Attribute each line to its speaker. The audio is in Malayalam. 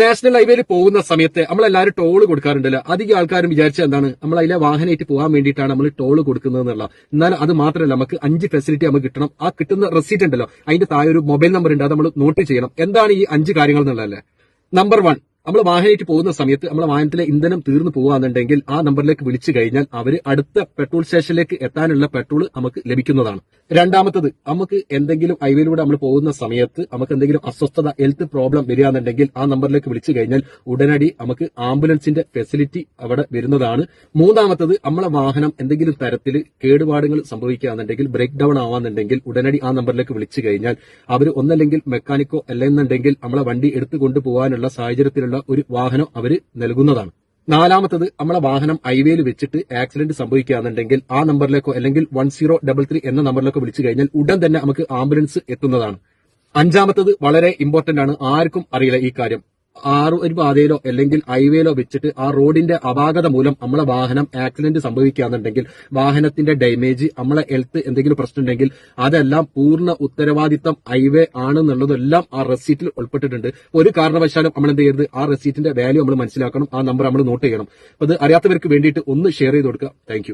Speaker 1: നാഷണൽ ഹൈവേയിൽ പോകുന്ന സമയത്ത് നമ്മളെല്ലാവരും ടോൾ കൊടുക്കാറുണ്ടല്ലോ. അധികം ആൾക്കാരും വിചാരിച്ച എന്താണ്, നമ്മൾ അതിലെ വാഹനമായിട്ട് പോകാൻ വേണ്ടിയിട്ടാണ് നമ്മൾ ടോൾ കൊടുക്കുന്നത് എന്നുള്ള. എന്നാൽ അത് മാത്രമല്ല, നമുക്ക് 5 ഫെസിലിറ്റി നമുക്ക് കിട്ടണം. ആ കിട്ടുന്ന റെസീറ്റ് ഉണ്ടല്ലോ, അതിന്റെ താഴെ ഒരു മൊബൈൽ നമ്പർ ഉണ്ട്, അത് നമ്മൾ നോട്ട് ചെയ്യണം. എന്താണ് ഈ 5 കാര്യങ്ങൾ എന്നുള്ളതല്ലേ. നമ്പർ 1, നമ്മൾ വാഹനമായിട്ട് പോകുന്ന സമയത്ത് നമ്മളെ വാഹനത്തിലെ ഇന്ധനം തീർന്നു പോകുകയാണെന്നുണ്ടെങ്കിൽ ആ നമ്പറിലേക്ക് വിളിച്ചു കഴിഞ്ഞാൽ അവർ അടുത്ത പെട്രോൾ സ്റ്റേഷനിലേക്ക് എത്താനുള്ള പെട്രോൾ നമുക്ക് ലഭിക്കുന്നതാണ്. രണ്ടാമത്തത്, നമുക്ക് എന്തെങ്കിലും ഹൈവേയിലൂടെ നമ്മൾ പോകുന്ന സമയത്ത് നമുക്ക് എന്തെങ്കിലും അസ്വസ്ഥത, ഹെൽത്ത് പ്രോബ്ലം വരികയാണെന്നുണ്ടെങ്കിൽ ആ നമ്പറിലേക്ക് വിളിച്ചു കഴിഞ്ഞാൽ ഉടനടി നമുക്ക് ആംബുലൻസിന്റെ ഫെസിലിറ്റി അവിടെ വരുന്നതാണ്. മൂന്നാമത്തത്, നമ്മളെ വാഹനം എന്തെങ്കിലും തരത്തിൽ കേടുപാടുകൾ സംഭവിക്കുകയാണെന്നുണ്ടെങ്കിൽ, ബ്രേക്ക് ഡൗൺ ആവാന്നുണ്ടെങ്കിൽ ഉടനടി ആ നമ്പറിലേക്ക് വിളിച്ചു കഴിഞ്ഞാൽ അവർ ഒന്നല്ലെങ്കിൽ മെക്കാനിക്കോ അല്ലെന്നുണ്ടെങ്കിൽ നമ്മളെ വണ്ടി എടുത്തു കൊണ്ടുപോകാനുള്ള സാഹചര്യത്തിലുള്ള ഒരു വാഹനം അവർ നൽകുന്നതാണ്. നാലാമത്തത്, നമ്മളെ വാഹനം ഹൈവേയിൽ വെച്ചിട്ട് ആക്സിഡന്റ് സംഭവിക്കുകയാണെന്നുണ്ടെങ്കിൽ ആ നമ്പറിലേക്കോ അല്ലെങ്കിൽ 1033 എന്ന നമ്പറിലേക്കോ വിളിച്ചു കഴിഞ്ഞാൽ ഉടൻ തന്നെ നമുക്ക് ആംബുലൻസ് എത്തുന്നതാണ്. അഞ്ചാമത്തത് വളരെ ഇമ്പോർട്ടന്റ് ആണ്, ആർക്കും അറിയില്ല ഈ കാര്യം. ഒരു പാതയിലോ അല്ലെങ്കിൽ ഹൈവേയിലോ വെച്ചിട്ട് ആ റോഡിന്റെ അപാകത മൂലം നമ്മളെ വാഹനം ആക്സിഡന്റ് സംഭവിക്കുകയാണെന്നുണ്ടെങ്കിൽ വാഹനത്തിന്റെ ഡാമേജ്, നമ്മളെ ഹെൽത്ത് എന്തെങ്കിലും പ്രശ്നം ഉണ്ടെങ്കിൽ അതെല്ലാം പൂർണ്ണ ഉത്തരവാദിത്തം ഹൈവേ ആണെന്നുള്ളതെല്ലാം ആ റെസീറ്റിൽ ഉൾപ്പെട്ടിട്ടുണ്ട്. ഒരു കാരണവശാലും നമ്മൾ എന്ത് ചെയ്യരുത്, ആ റെസീറ്റിന്റെ വാല്യൂ നമ്മൾ മനസ്സിലാക്കണം, ആ നമ്പർ നമ്മൾ നോട്ട് ചെയ്യണം. അത് അറിയാത്തവർക്ക് വേണ്ടിയിട്ട് ഒന്ന് ഷെയർ ചെയ്ത് കൊടുക്കുക. താങ്ക്